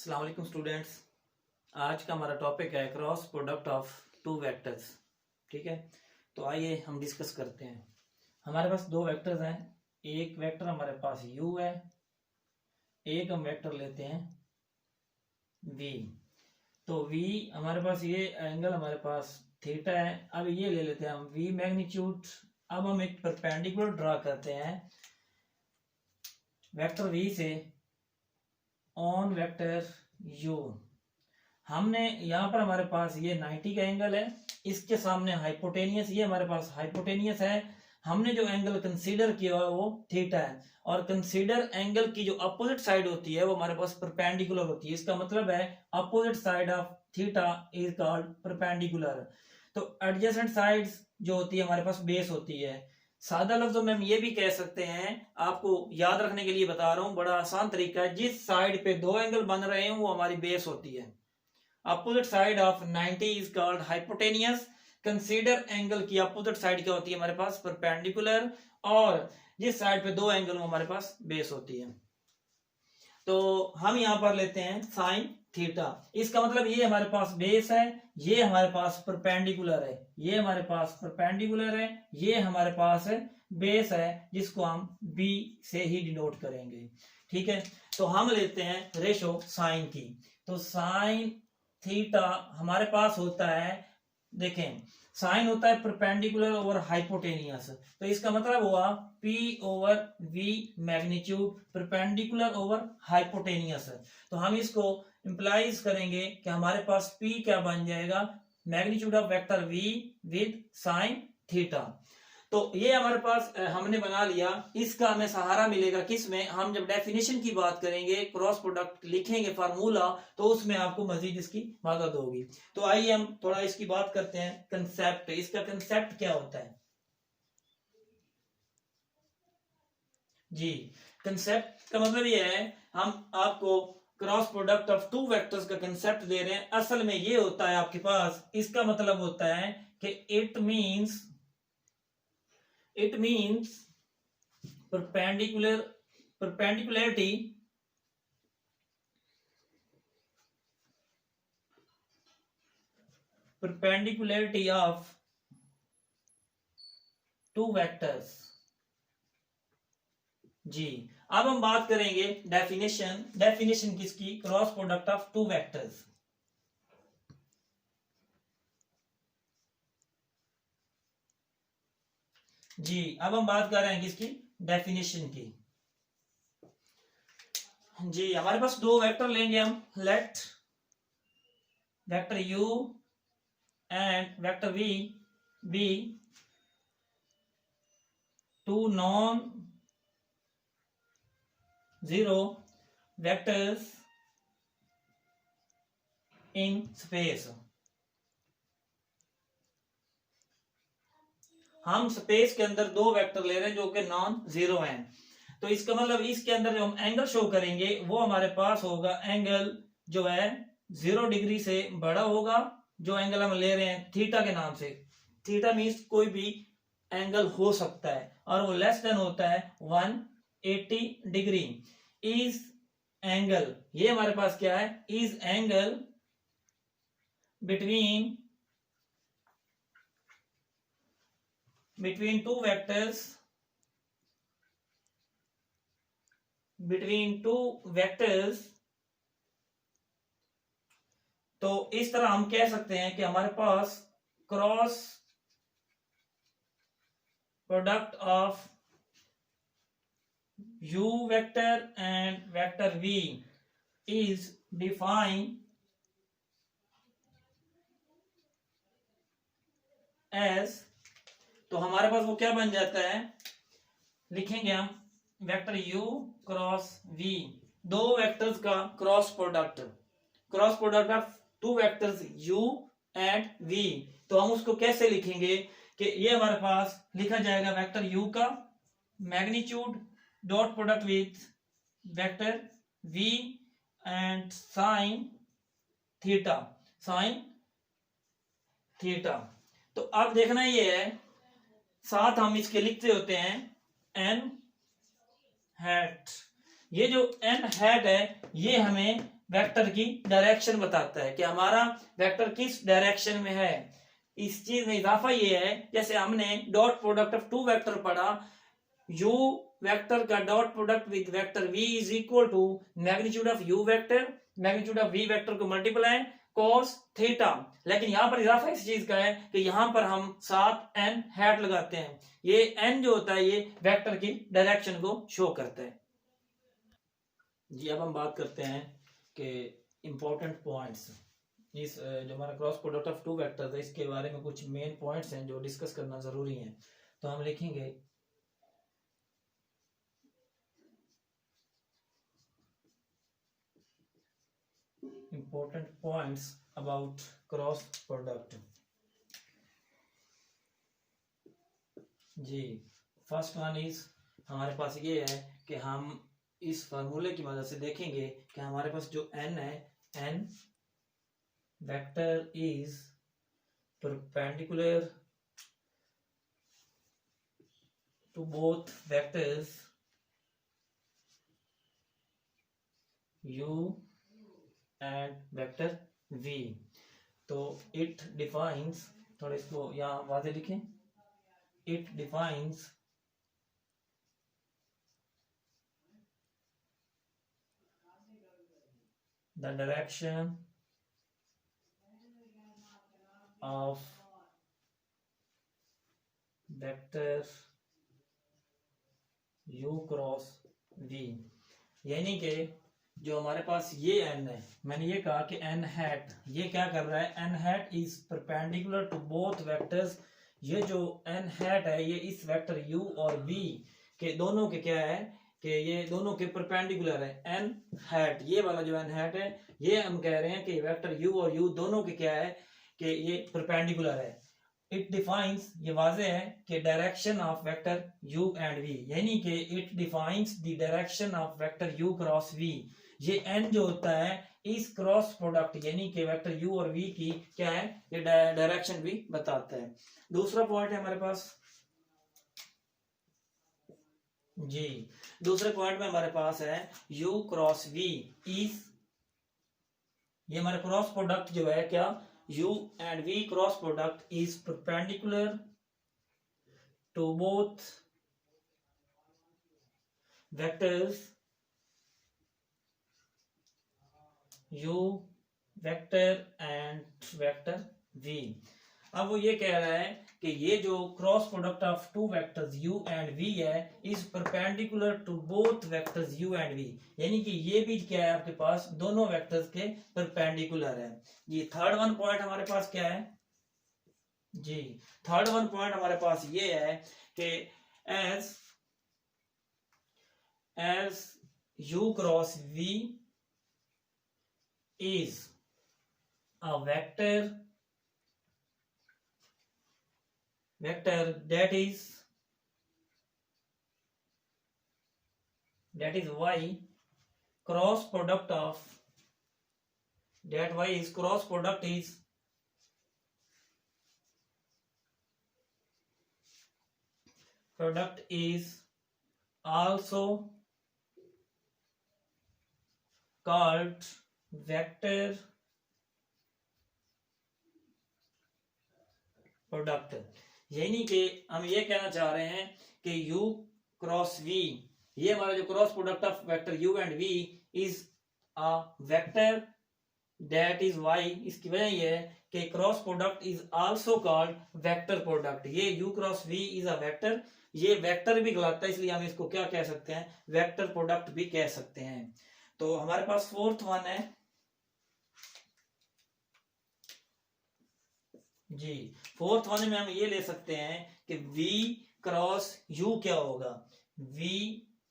अस्सलाम वालेकुम स्टूडेंट्स। आज का हमारा टॉपिक है cross product of two vectors. ठीक है, तो आइए हम डिस्कस करते हैं। हमारे पास दो वेक्टर्स हैं। एक वेक्टर हमारे पास u है, एक हम वेक्टर लेते हैं v। तो v हमारे पास ये एंगल हमारे पास थीटा है। अब ये ले लेते हैं हम v मैग्नीट्यूड। अब हम एक परपेंडिकुलर ड्रा करते हैं वेक्टर v से ऑन वेक्टर u। हमने यहाँ पर हमारे पास ये 90 का एंगल है, इसके सामने हाइपोटेनियस, ये हमारे पास हाइपोटेनियस है। हमने जो एंगल कंसीडर किया है वो थीटा है, और कंसीडर एंगल की जो अपोजिट साइड होती है वो हमारे पास परपेंडिकुलर होती है। इसका मतलब है opposite side of theta is called perpendicular. तो एडजेसेंट साइड्स जो होती है हमारे पास बेस होती है। सादा लफ्जों में हम ये भी कह सकते हैं, आपको याद रखने के लिए बता रहा हूं, बड़ा आसान तरीका है। जिस साइड पे दो एंगल बन रहे हैं वो हमारी बेस होती है। Opposite side of 90 is called hypotenuse. Consider angle की अपोजिट साइड क्या होती है हमारे पास परपेंडिकुलर, और जिस साइड पे दो एंगल वो हमारे पास बेस होती है। तो हम यहां पर लेते हैं साइन थीटा। इसका मतलब ये हमारे पास बेस है, ये हमारे पास परपेंडिकुलर है, ये हमारे पास परपेंडिकुलर है, ये हमारे पास बेस है, जिसको हम बी से ही डिनोट करेंगे। ठीक है, तो हम लेते हैं रेशो साइन की। तो साइन थीटा हमारे पास होता है, देखें, साइन होता है परपेंडिकुलर ओवर हाइपोटेनियस। तो इसका मतलब हुआ P over V magnitude perpendicular over hypotenuse. तो हम इसको इंप्लाइज करेंगे कि हमारे पास P क्या बन जाएगा, magnitude of vector V with sign theta. तो ये हमारे पास हमने बना लिया। इसका हमें सहारा मिलेगा किसमें, हम जब डेफिनेशन की बात करेंगे, क्रॉस प्रोडक्ट लिखेंगे फार्मूला, तो उसमें आपको मजीद इसकी मदद होगी। तो आइए हम थोड़ा इसकी बात करते हैं। कंसेप्ट, इसका कंसेप्ट क्या होता है जी। कंसेप्ट का मतलब ये है, हम आपको cross product of two vectors का कंसेप्ट दे रहे हैं। असल में ये होता है आपके पास, इसका मतलब होता है कि it means perpendicularity of two vectors जी। अब हम बात करेंगे डेफिनेशन किसकी, cross product of two vectors. जी, अब हम बात कर रहे हैं किसकी, डेफिनेशन की। जी, हमारे पास दो वेक्टर लेंगे हम। Let vector u and vector v be two non zero vectors in space. हम स्पेस के अंदर दो वेक्टर ले रहे हैं जो कि नॉन जीरो हैं। तो इसका मतलब इसके अंदर जो हम एंगल शो करेंगे वो हमारे पास होगा एंगल जो है 0 डिग्री से बड़ा होगा। जो एंगल हम ले रहे हैं थीटा के नाम से, थीटा मीन्स कोई भी एंगल हो सकता है, और वो लेस देन होता है 180 डिग्री। इस एंगल, ये हमारे पास क्या है, is angle between two vectors, तो इस तरह हम कह सकते हैं कि हमारे पास cross product of u vector and vector v is defined as, तो हमारे पास वो क्या बन जाता है, लिखेंगे हम वेक्टर u क्रॉस v, दो वेक्टर्स का cross product of two vectors u and v। तो हम उसको कैसे लिखेंगे कि ये हमारे पास लिखा जाएगा वेक्टर u का magnitude dot product with vector v and sign theta. तो अब देखना ये है, साथ हम इसके लिखते होते हैं n हैट। ये जो n हैट है ये हमें वेक्टर की डायरेक्शन बताता है कि हमारा वेक्टर किस डायरेक्शन में है। इस चीज में इजाफा ये है, जैसे हमने dot product of two vector पढ़ा, u वेक्टर का dot product with vector v is equal to magnitude of u vector magnitude of v vector को मल्टीप्लाई cos थीटा। लेकिन यहाँ पर इजाफा इस चीज का है कि यहाँ पर हम साथ n हैट लगाते हैं। ये n जो होता है ये वेक्टर की डायरेक्शन को शो करता है। जी अब हम बात करते हैं कि इंपॉर्टेंट पॉइंट्स इस जो हमारा cross product of two vectors है इसके बारे में कुछ मेन पॉइंट्स हैं जो डिस्कस करना जरूरी है। तो हम लिखेंगे important points about cross product। जी फर्स्ट वन इज, हमारे पास ये है कि हम इस फार्मूले की मदद से देखेंगे कि हमारे पास जो n है, n vector is perpendicular to both vectors u and vector v। तो इट डिफाइंस, थोड़ा इसको यहाँ वाज़े लिखें, it defines the direction of vector u cross v। यानी कि जो हमारे पास ये n है, मैंने ये कहा कि n हैट ये क्या कर रहा है, n hat is perpendicular to both vectors. ये जो n हैट है ये इस वेक्टर u और v के दोनों के क्या है कि ये दोनों के परपेंडिकुलर है। n हैट ये वाला जो n हैट है ये हम कह रहे हैं कि वेक्टर u और u दोनों के क्या है कि ये परपेंडिकुलर है। इट डिफाइंस, ये वाजे है कि direction of vector u and v, यानी कि it defines the direction of vector u cross v। ये n जो होता है इस क्रॉस प्रोडक्ट यानी कि वेक्टर u और v की क्या है, ये डायरेक्शन भी बताता है। दूसरा पॉइंट है हमारे पास, जी दूसरे पॉइंट में हमारे पास है u क्रॉस v इज, ये हमारे क्रॉस प्रोडक्ट जो है क्या, u and v cross product is perpendicular to both vectors u vector and vector v। अब वो ये कह रहा है कि ये जो cross product of two vectors u and v है is perpendicular to both vectors u and v, यानी कि ये भी क्या है आपके पास दोनों वेक्टर्स के परपेंडिकुलर है। ये थर्ड वन पॉइंट हमारे पास क्या है, जी थर्ड वन पॉइंट हमारे पास ये है कि as u cross v is a vector that is y cross product of that y is cross product is also called vector product. यानी कि हम ये कहना चाह रहे हैं कि u क्रॉस v ये हमारा जो cross product of vector u and v is a vector that is y। इसकी वजह ये है कि cross product is also called vector product. ये u cross v is a vector, ये वेक्टर भी कहलाता है, इसलिए हम इसको क्या कह सकते हैं, वेक्टर प्रोडक्ट भी कह सकते हैं। तो हमारे पास फोर्थ वन है, जी फोर्थ वन में हम ये ले सकते हैं कि v क्रॉस u क्या होगा, v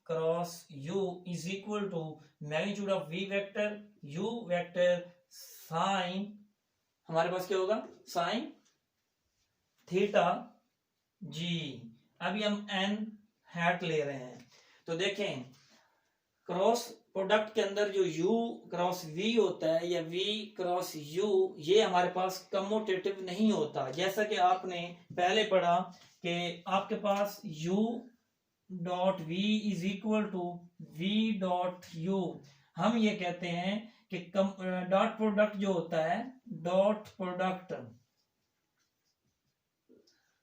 cross u is equal to magnitude of v vector u vector sine, हमारे पास क्या होगा साइन थीटा जी। अभी हम n हैट ले रहे हैं, तो देखें क्रॉस प्रोडक्ट के अंदर जो u क्रॉस v होता है या v क्रॉस u ये हमारे पास कम्यूटेटिव नहीं होता। जैसा कि आपने पहले पढ़ा कि आपके पास u dot v is equal to v dot u, हम ये कहते हैं कि डॉट प्रोडक्ट जो होता है, डॉट प्रोडक्ट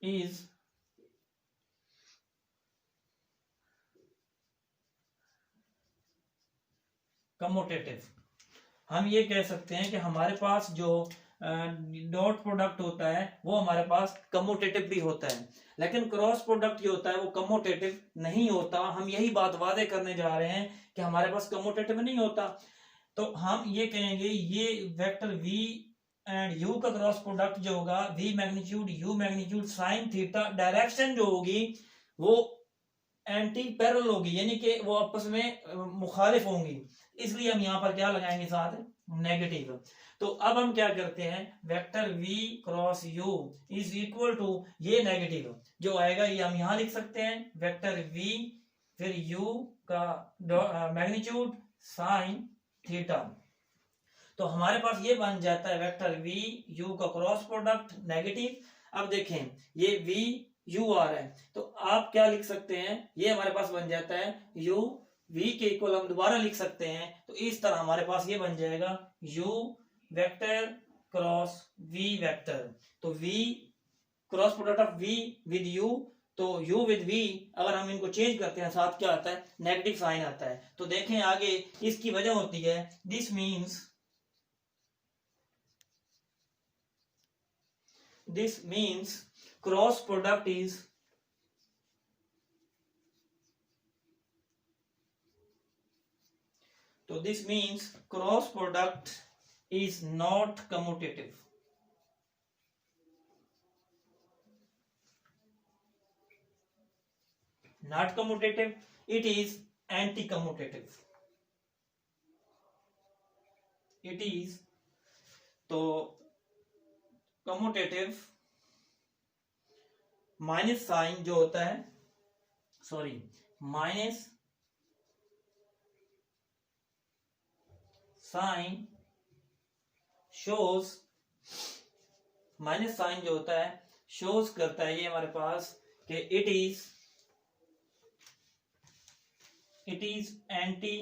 इज कम्यूटेटिव। हम ये कह सकते हैं कि हमारे पास जो डॉट प्रोडक्ट होता है वो हमारे पास कम्यूटेटिव भी होता है, लेकिन क्रॉस प्रोडक्ट जो होता है वो कम्यूटेटिव नहीं होता। हम यही बात वादे करने जा रहे हैं कि हमारे पास कम्यूटेटिव नहीं होता। तो हम ये कहेंगे ये वेक्टर v एंड u का क्रॉस प्रोडक्ट जो होगा, v magnitude u magnitude sine theta, direction जो होगी वो एंटी पैरेलल होगी, यानी कि वो आपस में मुखालिफ होंगी, इसलिए हम यहाँ पर क्या लगाएंगे साथ, नेगेटिव। तो अब हम क्या करते हैं, vector v cross u is equal to, ये नेगेटिव जो आएगा ये हम यहाँ लिख सकते हैं, वेक्टर v फिर u का मैग्नीट्यूड साइन थीटा। तो हमारे पास ये बन जाता है वेक्टर v u का क्रॉस प्रोडक्ट नेगेटिव। अब देखें ये v u आ रहा है, तो आप क्या लिख सकते हैं, ये हमारे पास बन जाता है u v के इक्वल हम दोबारा लिख सकते हैं। तो इस तरह हमारे पास ये बन जाएगा u vector cross v vector. तो v cross product of v with u, तो u विद v अगर हम इनको चेंज करते हैं साथ क्या आता है, नेगेटिव साइन आता है। तो देखें आगे इसकी वजह होती है, this means cross product is तो this means cross product is not commutative. Not commutative, it is anti-commutative. It is तो commutative माइनस साइन जो होता है, minus sign shows, minus sign जो होता है शोज करता है ये हमारे पास कि इट इज एंटी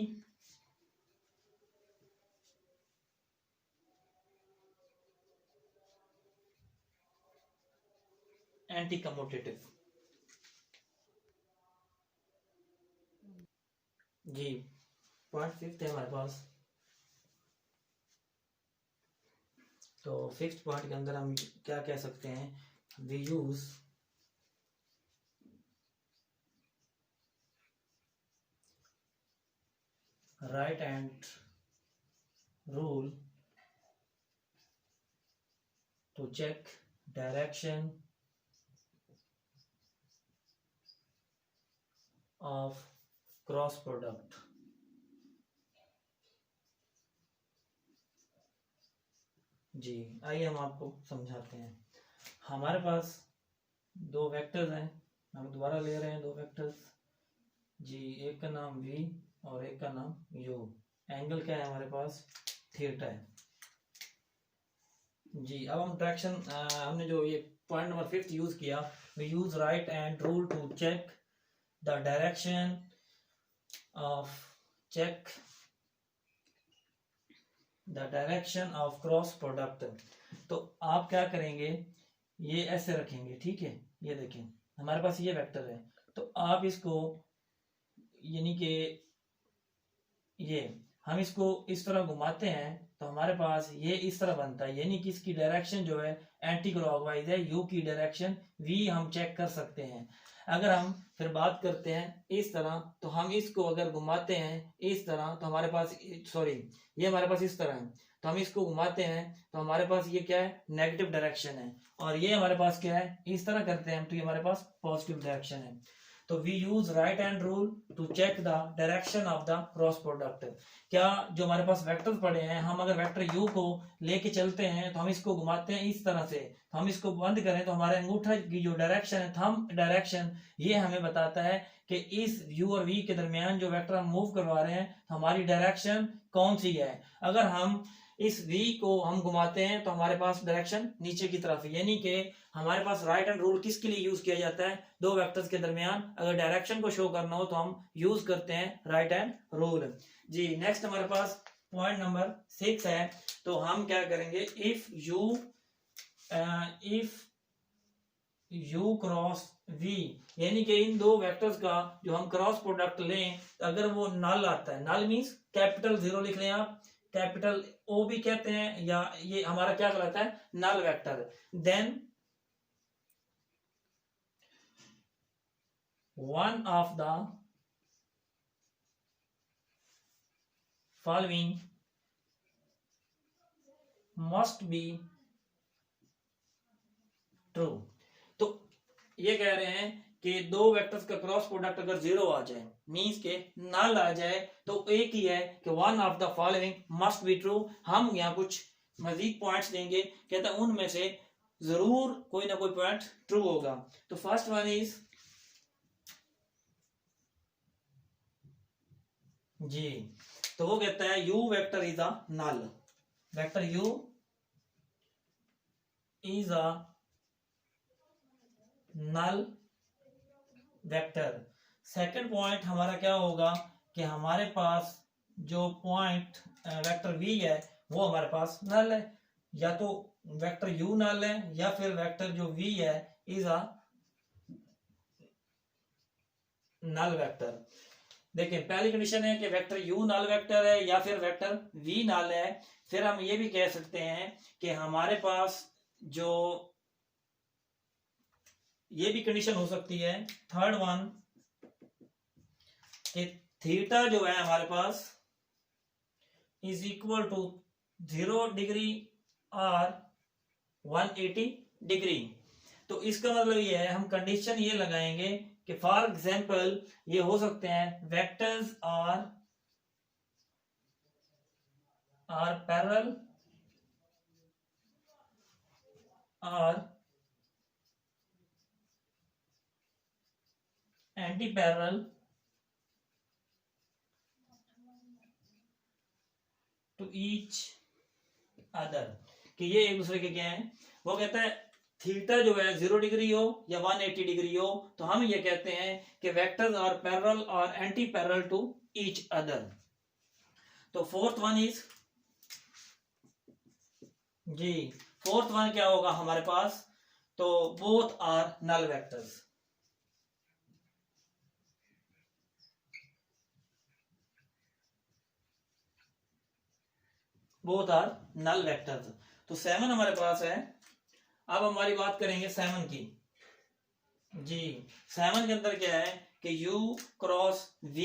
कम्यूटेटिव। जी पॉइंट फिफ्थ है हमारे पास। तो फिफ्थ पॉइंट के अंदर हम क्या कह सकते हैं, we use right hand rule to check direction of cross product। जी आइए हम आपको समझाते हैं। हमारे पास दो वेक्टर्स हैं, हम दोबारा ले रहे हैं दो वेक्टर्स जी, एक का नाम v और एक का नाम u। एंगल क्या है हमारे पास, थीटा है जी। अब हम डायरेक्शन हमने जो ये पॉइंट नंबर 5 यूज किया, we use right hand rule to check the direction of cross product. तो आप क्या करेंगे, ये ऐसे रखेंगे, ठीक है। ये देखें हमारे पास ये वेक्टर है, तो आप इसको यानी कि ये हम इसको इस तरह घुमाते हैं तो हमारे पास ये इस तरह बनता है, यानी कि इसकी डायरेक्शन जो है एंटी क्लॉकवाइज है, यू की डायरेक्शन v हम चेक कर सकते हैं। अगर हम फिर बात करते हैं इस तरह, तो हम इसको अगर घुमाते हैं इस तरह तो हमारे पास ये हमारे पास इस तरह है, तो हम इसको घुमाते हैं तो हमारे पास ये क्या है, नेगेटिव डायरेक्शन है। और ये हमारे पास क्या है, इस तरह करते हैं तो ये हमारे पास पॉजिटिव डायरेक्शन है। तो we use right hand rule to check the direction of the cross product. क्या जो हमारे पास वेक्टर्स पड़े हैं, हम अगर वेक्टर u को लेके चलते हैं तो हम इसको घुमाते हैं इस तरह से, तो हम इसको बंद करें तो हमारे अंगूठा की जो डायरेक्शन है, थंब डायरेक्शन, ये हमें बताता है कि इस u और v के दरमियान जो वेक्टर हम मूव करवा रहे हैं हमारी डायरेक्शन कौन सी है। अगर हम इस v को हम घुमाते हैं तो हमारे पास डायरेक्शन नीचे की तरफ है, यानी कि हमारे पास राइट हैंड रूल किसके लिए यूज किया जाता है, दो वेक्टर्स के दरमियान अगर डायरेक्शन को शो करना हो तो हम यूज करते हैं राइट हैंड रूल जी। नेक्स्ट हमारे पास पॉइंट नंबर 6 है, तो हम क्या करेंगे, इफ यू क्रॉस वी, यानी कि इन दो वेक्टर्स का जो हम क्रॉस प्रोडक्ट लें, अगर वो नल आता है, नल मीन्स कैपिटल 0 लिख लें आप, कैपिटल ओ भी कहते हैं, या ये हमारा क्या कहलाता है, null vector, then one of the following must be true. तो ये कह रहे हैं कि दो वेक्टर्स का क्रॉस प्रोडक्ट अगर 0 आ जाए, मींस के नल आ जाए, तो एक ही है कि one of the following must be true. हम यहाँ कुछ मजीद पॉइंट्स देंगे, कहता है उनमें से जरूर कोई ना कोई पॉइंट ट्रू होगा। तो फर्स्ट वन इज जी, तो वो कहता है u vector is a null, vector u is a null vector. Second point हमारा क्या होगा कि हमारे पास जो पॉइंट वेक्टर v है वो हमारे पास नल है, या तो वेक्टर u नल है या फिर वेक्टर जो v है इज अ नल वेक्टर। देखिए पहली कंडीशन है कि वेक्टर u नल वेक्टर है या फिर वेक्टर v नल है। फिर हम ये भी कह सकते हैं कि हमारे पास जो ये भी कंडीशन हो सकती है, थर्ड वन, कि थीटा जो है हमारे पास इज इक्वल टू 0 डिग्री और 180 डिग्री। तो इसका मतलब ये है, हम कंडीशन ये लगाएंगे कि फॉर एग्जांपल ये हो सकते हैं वेक्टर्स आर पैरेलल और anti parallel to each other, कि ये एक दूसरे के क्या है। वो कहता है थीटा जो है 0 डिग्री हो या 180 डिग्री हो, तो हम ये कहते हैं कि वेक्टर्स आर पैरेलल और anti parallel to each other. तो फोर्थ वन इज जी, फोर्थ वन क्या होगा हमारे पास, तो both are null vectors, both are null vectors. तो 7 हमारे पास है। अब हमारी बात करेंगे 7 की। जी 7 के अंदर क्या है कि u cross v,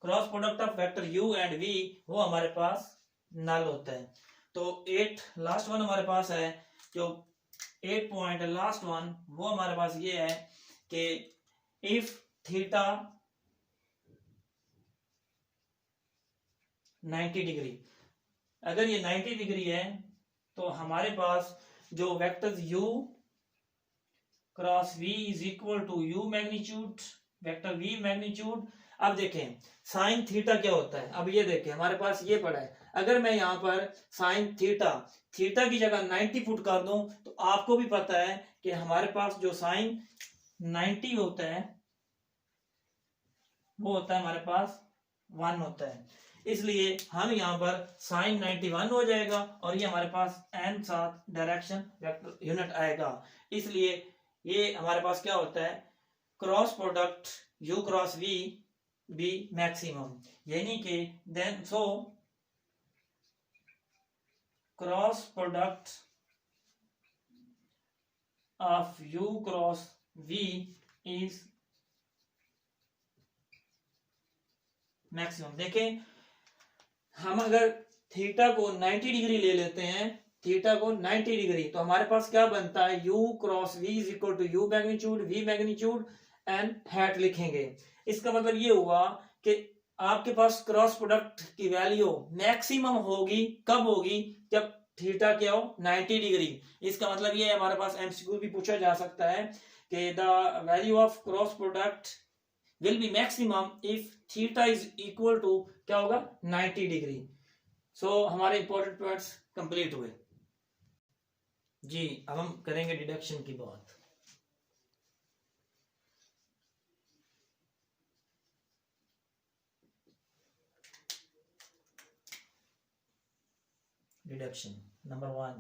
cross product of vector u and v वो हमारे पास नल होता है। तो 8 लास्ट वन हमारे पास है, जो 8 पॉइंट लास्ट वन वो हमारे पास ये है कि इफ थीटा 90 डिग्री, अगर ये 90 डिग्री है तो हमारे पास जो vectors u cross v is equal to u magnitude vector v magnitude. अब देखें साइन थीटा क्या होता है, अब ये देखें हमारे पास ये पड़ा है, अगर मैं यहां पर साइन थीटा की जगह 90 फुट कर दूं, तो आपको भी पता है कि हमारे पास जो साइन 90 होता है वो होता है हमारे पास 1 होता है, इसलिए हम यहाँ पर साइन 91 हो जाएगा और ये हमारे पास n साथ डायरेक्शन वेक्टर यूनिट आएगा। इसलिए ये हमारे पास क्या होता है, cross product u cross v be maximum, यानी कि then so cross product of u cross v is maximum. देखें हम अगर थीटा को 90 डिग्री ले लेते हैं, थीटा को 90 डिग्री, तो हमारे पास क्या बनता है, u cross v is equal to u magnitude v magnitude and hat लिखेंगे। इसका मतलब ये हुआ कि आपके पास क्रॉस प्रोडक्ट की वैल्यू मैक्सिमम होगी, कब होगी, जब थीटा क्या हो 90 डिग्री। इसका मतलब ये हमारे पास एमसीक्यू भी पूछा जा सकता है कि the value of cross product will be maximum if theta is equal to क्या होगा 90 डिग्री। सो हमारे इंपॉर्टेंट पॉइंट्स कंप्लीट हुए जी। अब हम करेंगे डिडक्शन की बात। डिडक्शन नंबर 1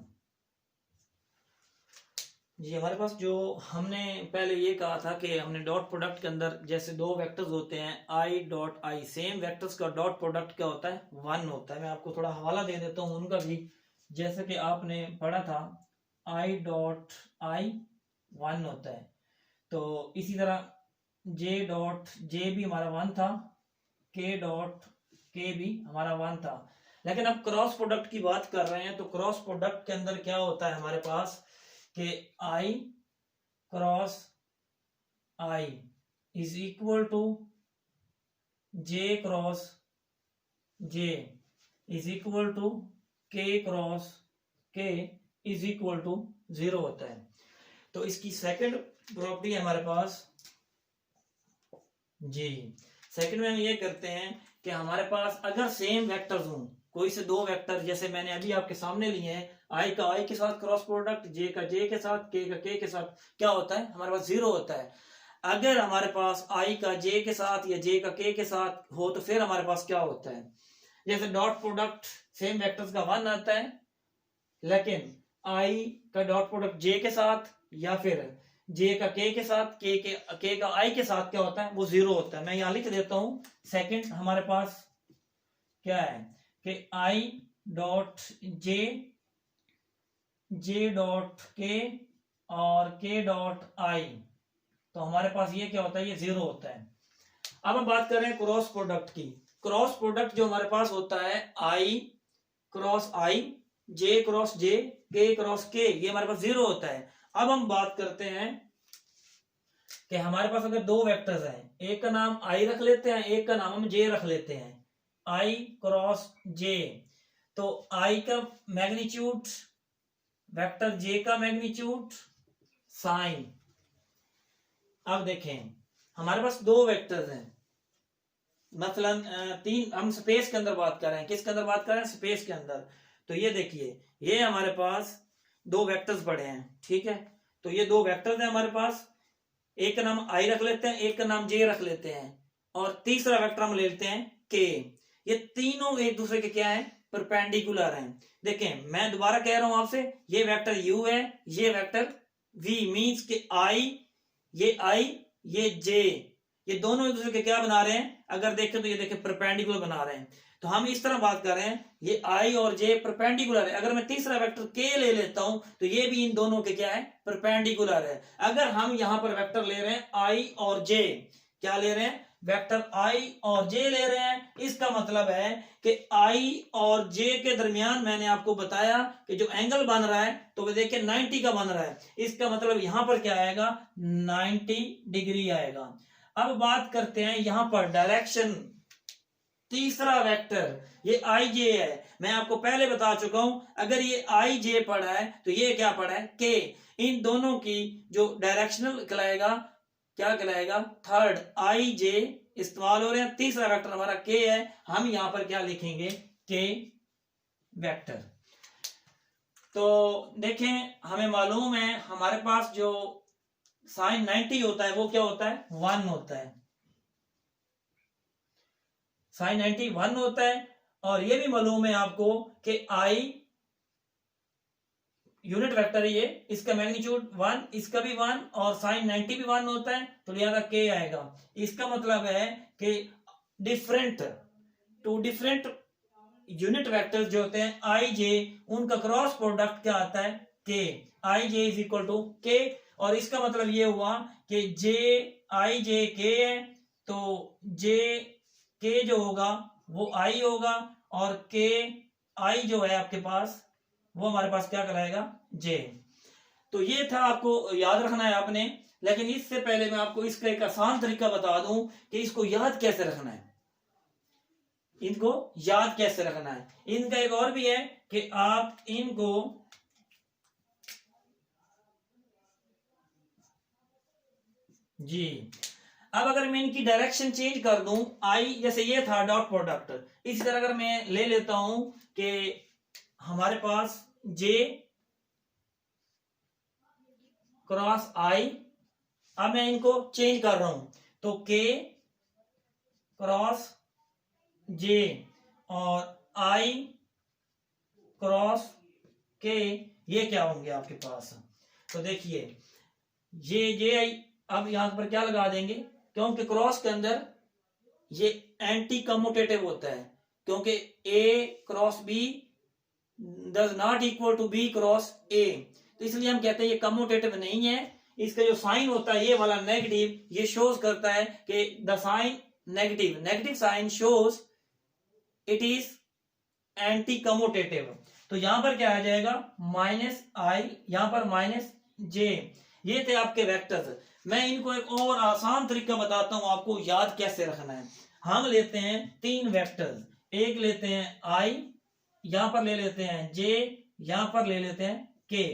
जी। हमारे पास जो हमने पहले ये कहा था कि हमने डॉट प्रोडक्ट के अंदर जैसे दो वेक्टर्स होते हैं I dot I, same vectors का डॉट प्रोडक्ट क्या होता है 1 होता है। मैं आपको थोड़ा हवाला दे देता हूँ उनका भी, जैसे कि आपने पढ़ा था आई डॉट आई 1 होता है, तो इसी तरह जे डॉट जे भी हमारा 1 था, के डॉट के भी हमारा 1 था। लेकिन अब क्रॉस प्रोडक्ट की बात कर रहे हैं, तो क्रॉस प्रोडक्ट के अंदर क्या होता है हमारे पास कि I cross I is equal to J cross J is equal to K cross K is equal to 0 होता है। तो इसकी सेकंड प्रॉपर्टी है हमारे पास जी। सेकंड में हम ये करते हैं कि हमारे पास अगर सेम वेक्टर्स हों, कोई से दो वेक्टर जैसे मैंने अभी आपके सामने लिए हैं, आई का आई के साथ क्रॉस प्रोडक्ट, जे का जे के साथ, के का के साथ, क्या होता है हमारे पास 0 होता है। अगर हमारे पास आई का जे के साथ या जे का के साथ हो तो फिर हमारे पास क्या होता है, जैसे डॉट प्रोडक्ट सेम वेक्टर्स का 1 आता है, लेकिन आई का डॉट प्रोडक्ट जे के साथ या फिर जे का के साथ, के का आई के साथ क्या होता है वो 0 होता है। मैं यहां लिख देता हूं। सेकंड हमारे पास क्या है कि I dot J, J dot के और के डॉट आई, तो हमारे पास ये क्या होता है, ये 0 होता है। अब हम बात कर रहे हैं क्रॉस प्रोडक्ट की। क्रॉस प्रोडक्ट जो हमारे पास होता है आई क्रॉस आई, जे क्रॉस जे, के क्रॉस के, ये हमारे पास 0 होता है। अब हम बात करते हैं कि हमारे पास अगर दो वेक्टर्स हैं, एक का नाम आई रख लेते हैं, एक का नाम हम जे रख लेते हैं, आई क्रॉस जे, तो आई का मैग्नीट्यूड वेक्टर जे का मैग्नीट्यूड साइन। अब देखें हमारे पास दो वेक्टर्स हैं, मसलन तीन, हम स्पेस के अंदर बात कर रहे हैं। किसके अंदर बात कर रहे हैं, स्पेस के अंदर। तो ये देखिए ये हमारे पास दो वेक्टर्स पड़े हैं, ठीक है। तो ये दो वेक्टर्स हैं हमारे पास, एक का नाम आई रख लेते हैं, एक का नाम जे रख लेते हैं, और तीसरा वेक्टर हम ले लेते हैं के। ये तीनों एक दूसरे के क्या है, परपेंडिकुलर हैं। देखें मैं दोबारा कह रहा हूं आपसे, ये वेक्टर यू है, ये वेक्टर वी, मीन्स के आई, ये जे, ये दोनों एक दूसरे के क्या बना रहे हैं, अगर देखें तो ये देखें परपेंडिकुलर बना रहे हैं। तो हम इस तरह बात कर रहे हैं, ये आई और जे परपेंडिकुलर है। अगर मैं तीसरा वेक्टर के ले लेता हूं तो ये भी इन दोनों के क्या है, परपेंडिकुलर है। अगर हम यहां पर वेक्टर ले रहे हैं आई और जे, क्या ले रहे हैं, वेक्टर आई और जे ले रहे हैं, इसका मतलब है कि आई और जे के दरमियान मैंने आपको बताया कि जो एंगल बन रहा है तो वो देखिए 90 का बन रहा है। इसका मतलब यहां पर क्या आएगा, 90 डिग्री आएगा। अब बात करते हैं यहां पर डायरेक्शन, तीसरा वेक्टर ये आई जे है। मैं आपको पहले बता चुका हूं, अगर ये आई जे पड़ा है तो ये क्या पड़ा है, के। इन दोनों की जो डायरेक्शनल कहलाएगा, क्या कहलाएगा, थर्ड आई जे इस्तेमाल हो रहे हैं। तीसरा वेक्टर हमारा के है, हम यहां पर क्या लिखेंगे, के वेक्टर। तो देखें हमें मालूम है हमारे पास जो साइन 90 होता है वो क्या होता है, 1 होता है, साइन 90 1 होता है। और ये भी मालूम है आपको कि आई यूनिट वेक्टर है ये, इसका मैग्नीट्यूड 1, इसका भी 1, और साइन 90 भी 1 होता है, तो लिहाजा के आएगा। इसका मतलब है कि टू डिफरेंट यूनिट वेक्टर्स जो होते हैं आई जे, उनका क्रॉस प्रोडक्ट क्या आता है, के। आई जे इज इक्वल टू के, और इसका मतलब ये हुआ कि जे आई जे के है, तो जे के जो होगा वो आई होगा, और के आई जो है आपके पास वो हमारे पास क्या कराएगा, जे। तो ये था, आपको याद रखना है आपने। लेकिन इससे पहले मैं आपको इसका एक आसान तरीका बता दूं कि इसको याद कैसे रखना है, इनको याद कैसे रखना है। इनका एक और भी है कि आप इनको जी, अब अगर मैं इनकी डायरेक्शन चेंज कर दूं, आई जैसे ये था डॉट प्रोडक्ट, इसी तरह अगर मैं ले लेता हूं कि हमारे पास जे क्रॉस आई, अब मैं इनको चेंज कर रहा हूं, तो के क्रॉस जे और आई क्रॉस के, ये क्या होंगे आपके पास। तो देखिए ये अब यहां पर क्या लगा देंगे, क्योंकि क्रॉस के अंदर ये एंटी कम्यूटेटिव होता है, क्योंकि A cross B does not equal to B cross A, तो इसलिए हम कहते हैं ये कम्यूटेटिव नहीं है। इसका जो साइन होता है ये वाला नेगेटिव, ये शोज करता है कि the sign negative sign shows it is anti commutative. तो यहां पर क्या आ जाएगा माइनस आई, यहां पर माइनस जे। ये थे आपके वेक्टर्स। मैं इनको एक और आसान तरीका बताता हूं आपको याद कैसे रखना है। हम लेते हैं 3 वेक्टर्स, एक लेते हैं आई, यहां पर ले लेते हैं जे, यहां पर ले लेते हैं के।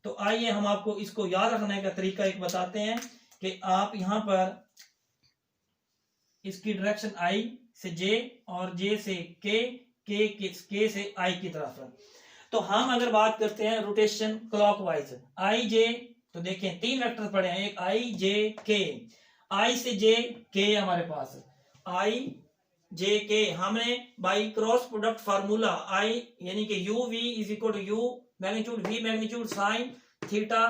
तो आइए हम आपको इसको याद रखने का तरीका एक बताते हैं कि आप यहां पर इसकी डायरेक्शन आई से जे और जे से के से आई की तरफ। तो हम अगर बात करते हैं रोटेशन क्लॉकवाइज आई जे, तो देखें 3 वेक्टर पड़े हैं, एक आई जे के, आई से जे के हमारे पास, आई जे के हमने by cross product formula i यानी कि u v is equal to u magnitude v magnitude sine theta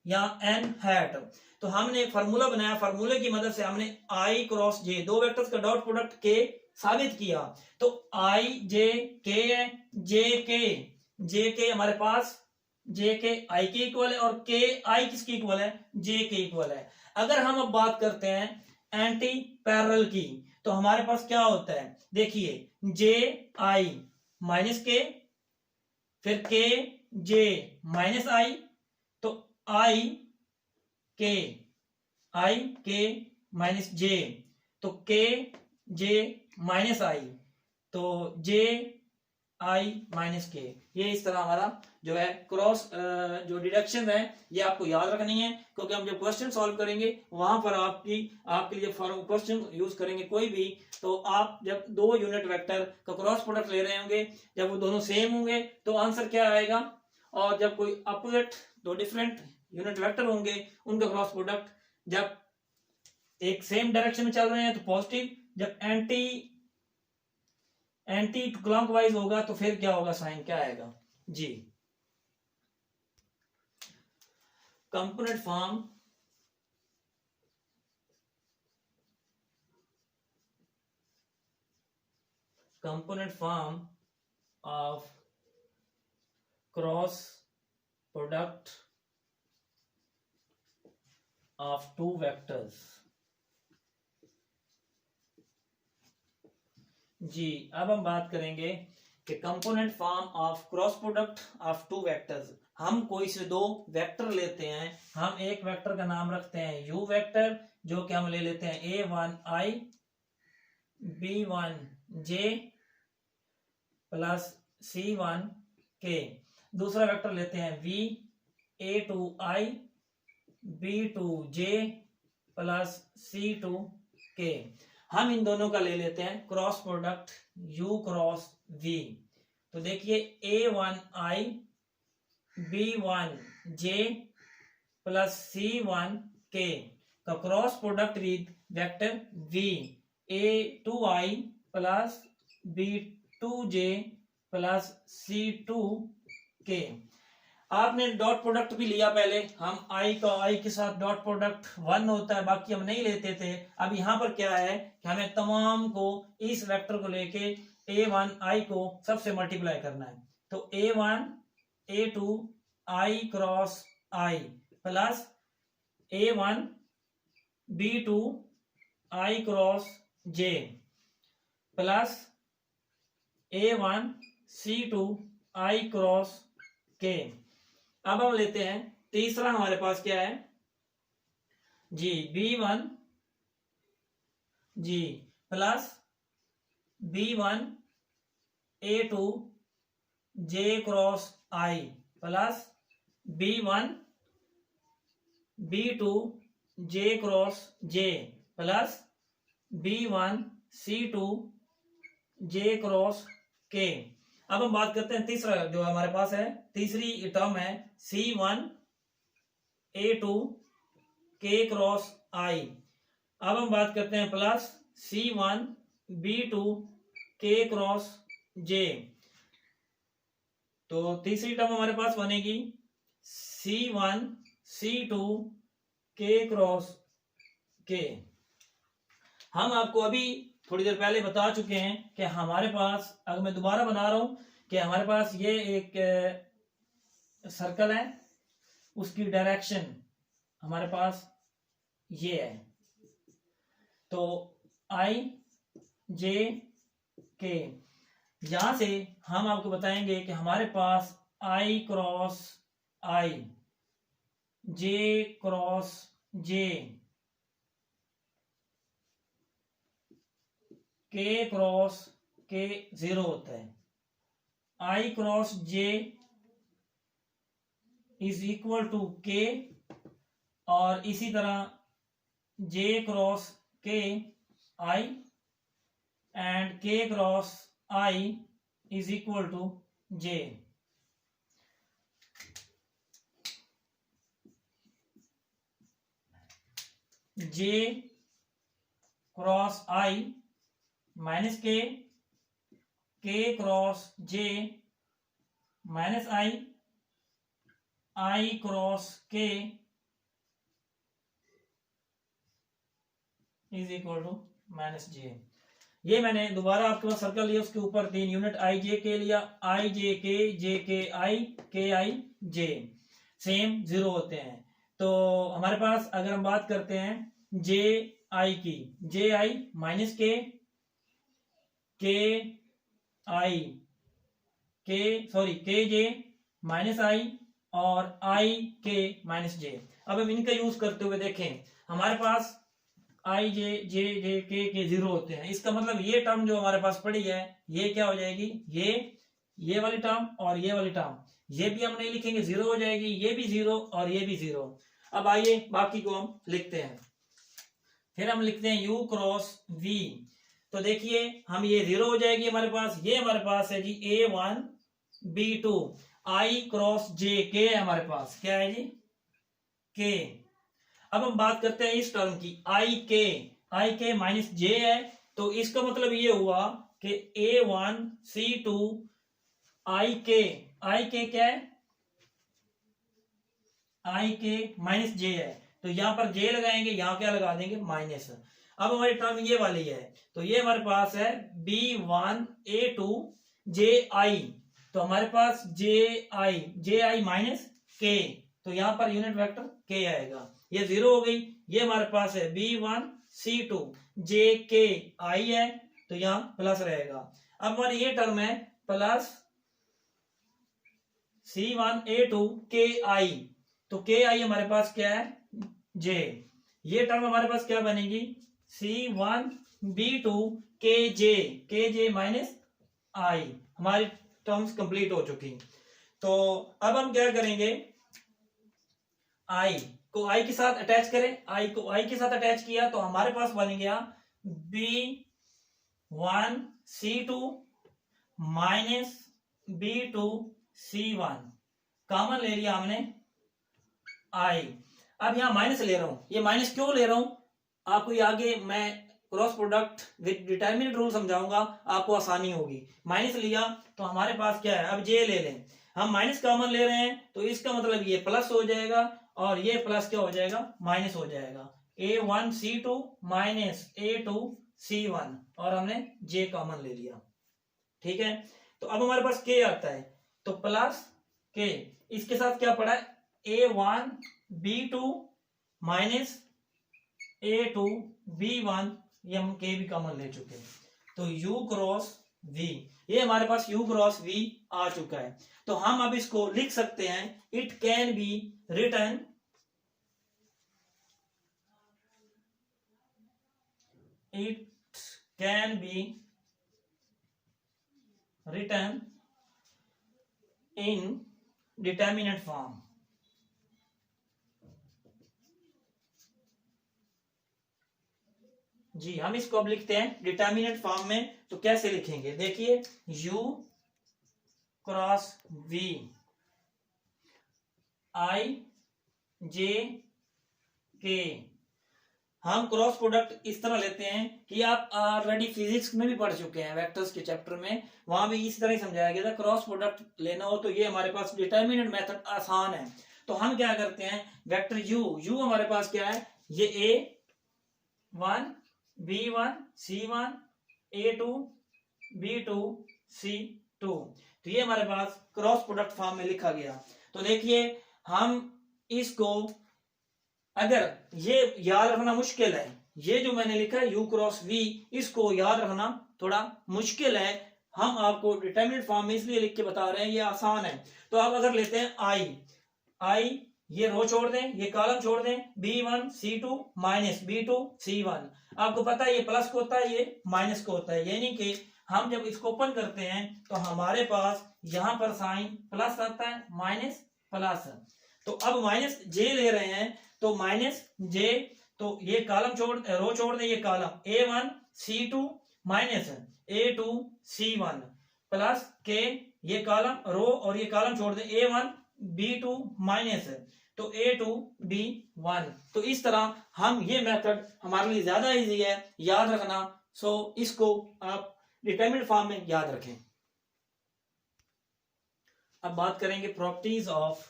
या एन हैट। तो हमने एक फार्मूला बनाया, फार्मूले की मदद से हमने आई क्रॉस जे, 2 वेक्टर्स का डॉट प्रोडक्ट के साबित किया। तो आई जे के है, जे के हमारे पास जे के आई के इक्वल है और के आई किसकी इक्वल है, जे के इक्वल है। अगर हम अब बात करते हैं एंटी पैरेलल की, तो हमारे पास क्या होता है, देखिए जे आई माइनस के, फिर के जे माइनस आई, तो आई के माइनस जे, तो के जे माइनस आई, तो जे आई माइनस के। ये इस तरह हमारा जो है क्रॉस जो डिडक्शन है ये आपको याद रखनी है, क्योंकि हम जब क्वेश्चन सॉल्व करेंगे वहां पर आपके लिए क्वेश्चन यूज करेंगे कोई भी, तो आप जब 2 यूनिट वेक्टर का क्रॉस प्रोडक्ट ले रहे होंगे, जब वो दोनों सेम होंगे तो आंसर क्या आएगा, और जब कोई अपोजिट 2 डिफरेंट यूनिट वेक्टर होंगे उनका क्रॉस प्रोडक्ट जब एक सेम डायरेक्शन में चल रहे हैं तो पॉजिटिव, जब एंटी क्लॉकवाइज होगा तो फिर क्या होगा, साइन क्या आएगा जी। Component form of cross product of 2 vectors. जी अब हम बात करेंगे कि component form of cross product of 2 vectors. हम कोई से 2 वेक्टर लेते हैं, हम एक वेक्टर का नाम रखते हैं u वेक्टर, जो कि हम ले लेते हैं a1i b1j प्लस c1k। दूसरा वेक्टर लेते हैं v a2i b2j plus c2k। हम इन दोनों का ले लेते हैं cross product u cross v। तो देखिए a1i b1j प्लस c1k का cross product with vector v a2i plus b2j plus c2k। आपने डॉट प्रोडक्ट भी लिया पहले, हम आई के साथ डॉट प्रोडक्ट 1 होता है, बाकी हम नहीं लेते थे। अब यहाँ पर क्या है कि हमें तमाम को इस वेक्टर को लेके a1i को सबसे मल्टीप्लाई करना है। तो a1 a2 i cross i plus a1 b2 i cross j plus a1 c2 i cross k। अब हम लेते हैं तीसरा, हमारे पास क्या है जी b1 जी plus b1 a2 j cross i plus b1 b2 j cross j plus b1 c2 j cross k। अब हम बात करते हैं तीसरा जो हमारे पास है, तीसरी टर्म है c1 a2 k cross i। अब हम बात करते हैं plus c1 b2 k cross j। तो तीसरी टर्म हमारे पास बनेगी C1 C2 K cross K। हम आपको अभी थोड़ी देर पहले बता चुके हैं कि हमारे पास, अगर मैं दोबारा बना रहा हूं, कि हमारे पास ये एक सर्कल है, उसकी डायरेक्शन हमारे पास ये है। तो I J K, यहां से हम आपको बताएंगे कि हमारे पास I cross I, J cross J, K cross K zero होता है। I cross J is equal to K, और इसी तरह J cross K I, and K cross I is equal to J। J cross I minus K, K cross J minus I cross K is equal to minus J। ये मैंने दोबारा आपके पास circle लिया, उसके ऊपर 3 यूनिट I J K लिया, I J K I K I J, same zero होते हैं। तो हमारे पास अगर हम बात करते हैं J I की, J I minus K, K J minus I, और I K माइनस J। अब हम इनका यूज करते हुए देखें, हमारे पास I J K जीरो होते हैं। इसका मतलब ये टर्म जो हमारे पास पड़ी है, ये क्या हो जाएगी, ये वाली टर्म और ये वाली टर्म, ये भी हम नहीं लिखेंगे, जीरो हो जाएगी, ये भी जीरो और ये भी जीरो। अब आइए बाकी को हम लिखते हैं। फिर हम लिखते हैं U क्रॉस V। तो देखिए हम, ये जीरो हो जाएगी हमारे पास, ये हमारे पास है जी A1 B2, I cross J K है हमारे पास, क्या है जी K। अब हम बात करते हैं इस टर्म की, I K माइनस J है, तो इसका मतलब ये हुआ कि A1 C2 I K क्या है, I K माइनस J है, तो यहां पर J लगाएंगे, यहां क्या लगा देंगे, माइनस। अब हमारी टर्म ये वाली है, तो ये हमारे पास है B1 A2 J I, तो हमारे पास J I माइनस K, तो यहां पर यूनिट वेक्टर K आएगा, ये जीरो हो गई। ये हमारे पास है B1 C2 J K I है, तो यहां प्लस रहेगा। अब हमारी ये टर्म है plus C1 A2 K I, तो K I हमारे पास क्या है, J। ये टर्म हमारे पास क्या बनेगी, C1 B2 K J minus I। हमारी टर्म्स कंप्लीट हो चुकी। तो अब हम क्या करेंगे, I को I के साथ अटैच करें, I को I के साथ अटैच किया तो हमारे पास बन गया B1 C2 minus B2 C1, common ले लिया हमने I। अब यहां माइनस ले रहा हूं, ये माइनस क्यों ले रहा हूं, आपको ये आगे मैं cross product with determinant rule समझाऊंगा, आपको आसानी होगी। माइनस लिया तो हमारे पास क्या है, अब J ले लें, हम माइनस कॉमन ले रहे हैं, तो इसका मतलब ये प्लस हो जाएगा, और ये प्लस क्या हो जाएगा, माइनस हो जाएगा। A1 C2 minus A2 C1, और हमने J कॉमन ले लिया, ठीक है। तो अब हमारे पास K आता है, तो प्लस K, इसके साथ क्या पड़ा है, A1 B2 minus A2 B1, ये हम K भी कॉमन ले चुके हैं, तो U क्रॉस V, ये हमारे पास U क्रॉस V आ चुका है। तो हम अब इसको लिख सकते हैं, it can be written in determinant form. जी, हम इसको अब लिखते हैं डिटर्मिनेंट फॉर्म में, तो कैसे लिखेंगे, देखिए U cross V I J K, हम क्रॉस प्रोडक्ट इस तरह लेते हैं कि आप ऑलरेडी फिजिक्स में भी पढ़ चुके हैं, वेक्टर्स के चैप्टर में, वहां भी इस तरह ही समझाया गया था। क्रॉस प्रोडक्ट लेना हो तो ये हमारे पास डिटर्मिनेंट मेथड आसान है। तो हम क्या करते हैं, वेक्टर यू हमारे पास क्या है, ये A1 B1 C1 A2 B2 C2, तो ये हमारे पास क्रॉस प्रोडक्ट फॉर्म में लिखा गया। तो देखिए हम इसको, अगर ये याद रखना मुश्किल है, ये जो मैंने लिखा है U क्रॉस V, इसको याद रखना थोड़ा मुश्किल है। हम आपको डिटरमिनेंट फॉर्म में इसलिए लिख के बता रहे हैं, ये आसान है। तो आप अगर लेते हैं I, ये रो छोड़ दें, ये कॉलम छोड़ दें, B1 C2 minus B2 C1। आपको पता है ये प्लस को होता है, ये माइनस को होता है, यानी कि हम जब इसको ओपन करते हैं तो हमारे पास यहां पर साइन प्लस आता है, माइनस प्लस। तो अब माइनस जे ले रहे हैं तो माइनस जे, तो ये कॉलम रो छोड़ दें, ये column A1 C2 minus A2 C1 plus के, ये कॉलम रो और ये कॉलम छोड़ दें, A1 B2 माइनस, तो A2 B1। तो इस तरह हम, ये मेथड हमारे लिए ज्यादा इजी है याद रखना। सो इसको आप डिटरमिनेंट फॉर्म में याद रखें। अब बात करेंगे प्रॉपर्टीज ऑफ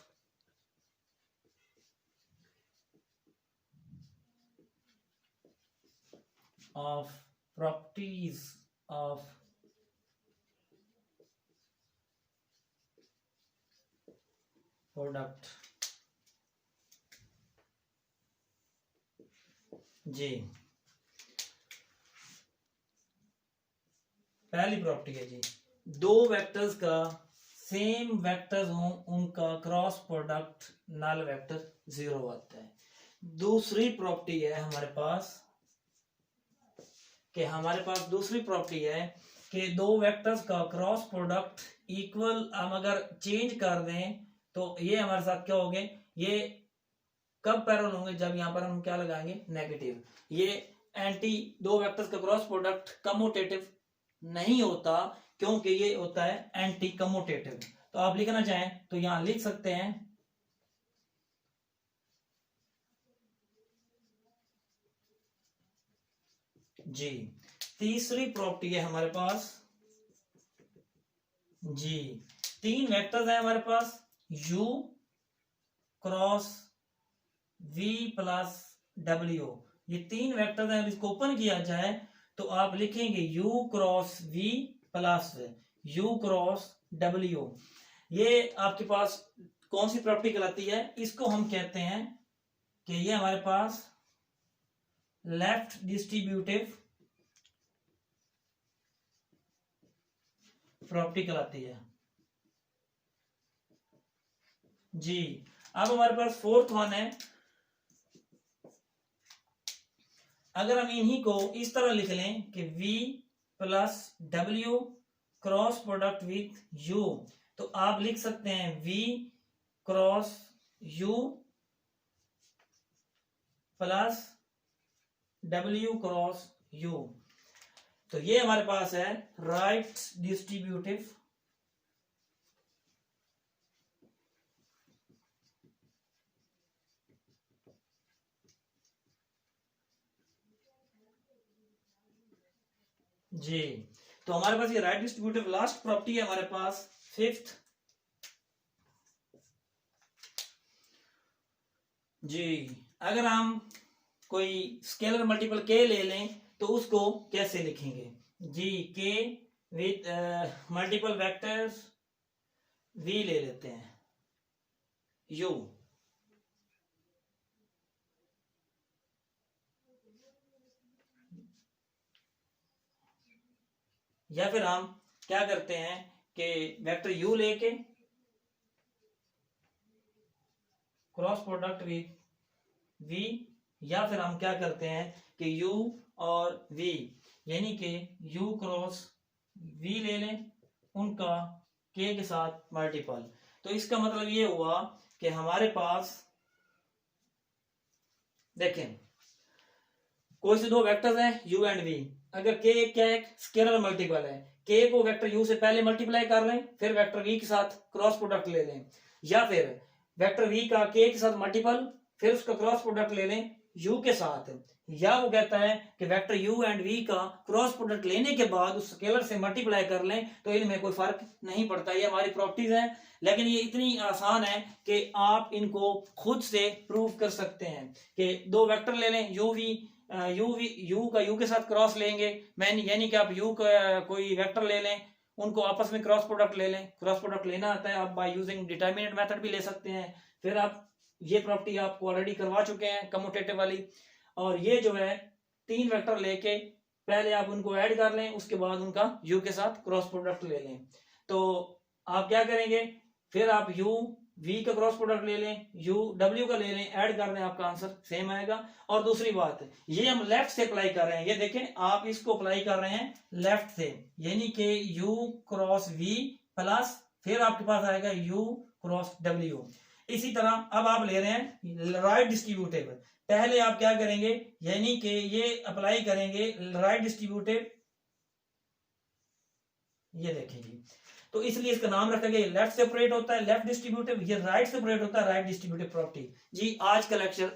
प्रोडक्ट। जी, पहली प्रॉपर्टी है जी, दो वेक्टर्स का सेम वेक्टर्स हो उनका क्रॉस प्रोडक्ट नल वेक्टर 0 आता है। दूसरी प्रॉपर्टी है हमारे पास दूसरी प्रॉपर्टी है कि दो वेक्टर्स का क्रॉस प्रोडक्ट इक्वल, हम अगर चेंज कर दें तो ये हमारे साथ क्या होंगे, ये कब पैरेलल होंगे, जब यहां पर हम क्या लगाएंगे, नेगेटिव। ये एंटी, दो वेक्टर्स का क्रॉस प्रोडक्ट कम्यूटेटिव नहीं होता, क्योंकि ये होता है एंटी कम्यूटेटिव। तो आप लिखना चाहें तो यहां लिख सकते हैं, जी। तीसरी प्रॉपर्टी है हमारे पास जी, तीन वेक्टर्स है हमारे पास, U cross V plus W। ये तीन वेक्टर्स हैं, इसको ओपन किया जाए तो आप लिखेंगे U cross V plus U cross W। ये आपके पास कौन सी प्रॉपर्टी कहलाती है, इसको हम कहते हैं कि ये हमारे पास लेफ्ट डिस्ट्रीब्यूटिव प्रॉपर्टी कहलाती है जी। अब हमारे पास फोर्थ वन है, अगर हम इन्हीं को इस तरह लिख लें कि V plus W cross product with U, तो आप लिख सकते हैं V cross U plus W cross U। तो ये हमारे पास है राइट डिस्ट्रीब्यूटिव जी। तो हमारे पास ये राइट डिस्ट्रीब्यूटिव लास्ट प्रॉपर्टी है हमारे पास फिफ्थ जी। अगर हम कोई स्केलर मल्टीपल के ले लें तो उसको कैसे लिखेंगे जी, के विथ मल्टीपल वेक्टर्स V ले लेते हैं U, या फिर हम क्या करते हैं कि वेक्टर U लेके क्रॉस प्रोडक्ट विथ V, या फिर हम क्या करते हैं कि U और V, यानी कि U क्रॉस V ले लें, उनका K के साथ मल्टीपल। तो इसका मतलब ये हुआ कि हमारे पास देखें कोई से दो वेक्टर्स हैं U एंड V, अगर K क्या है, स्केलर मल्टीपल है, K को वेक्टर U से पहले मल्टीप्लाई कर लें, फिर वेक्टर V के साथ क्रॉस प्रोडक्ट ले लें, या फिर वेक्टर V का K के साथ मल्टीपल फिर उसका क्रॉस प्रोडक्ट ले लें, यू के साथ, या वो कहता है कि वेक्टर यू एंड वी का क्रॉस प्रोडक्ट लेने के बाद उस स्केलर से मल्टीप्लाई कर लें तो इनमें कोई फर्क नहीं पड़ता। ये हमारी प्रॉपर्टीज है, लेकिन ये इतनी आसान है कि आप इनको खुद से प्रूव कर सकते हैं कि दो वेक्टर ले लें, यू का यू के साथ क्रॉस लेंगे, यानी कि आप यू का कोई वेक्टर ले लें, उनको आपस में क्रॉस प्रोडक्ट ले लें। क्रॉस प्रोडक्ट लेना आता है, आप बाय यूजिंग डिटरमिनेंट मेथड भी ले सकते हैं। फिर आप ये प्रॉपर्टी आपको ऑलरेडी करवा चुके हैं कम्यूटेटिव वाली। और ये जो है 3 वेक्टर लेके पहले आप उनको ऐड कर लें, उसके बाद उनका यू के साथ क्रॉस प्रोडक्ट ले लें। तो आप क्या करेंगे, फिर आप यू वी का क्रॉस प्रोडक्ट ले लें, यू डब्ल्यू का ले लें, ऐड कर लें, आपका आंसर सेम आएगा। और दूसरी बात, ये हम लेफ्ट से अप्लाई कर रहे हैं, ये देखें आप इसको अप्लाई कर रहे हैं लेफ्ट से, यानी कि यू क्रॉस वी प्लस फिर आपके पास आएगा यू क्रॉस डब्ल्यू। इसी तरह अब आप ले रहे हैं राइट डिस्ट्रीब्यूटिव, पहले आप क्या करेंगे, यानी कि ये अप्लाई करेंगे राइट डिस्ट्रीब्यूटिव, ये देखेंगे, तो इसलिए इसका नाम रखा गया, लेफ्ट से ऑपरेट होता है लेफ्ट डिस्ट्रीब्यूटिव, ये राइट से ऑपरेट होता है राइट डिस्ट्रीब्यूटिव प्रॉपर्टी। जी आज का लेक्चर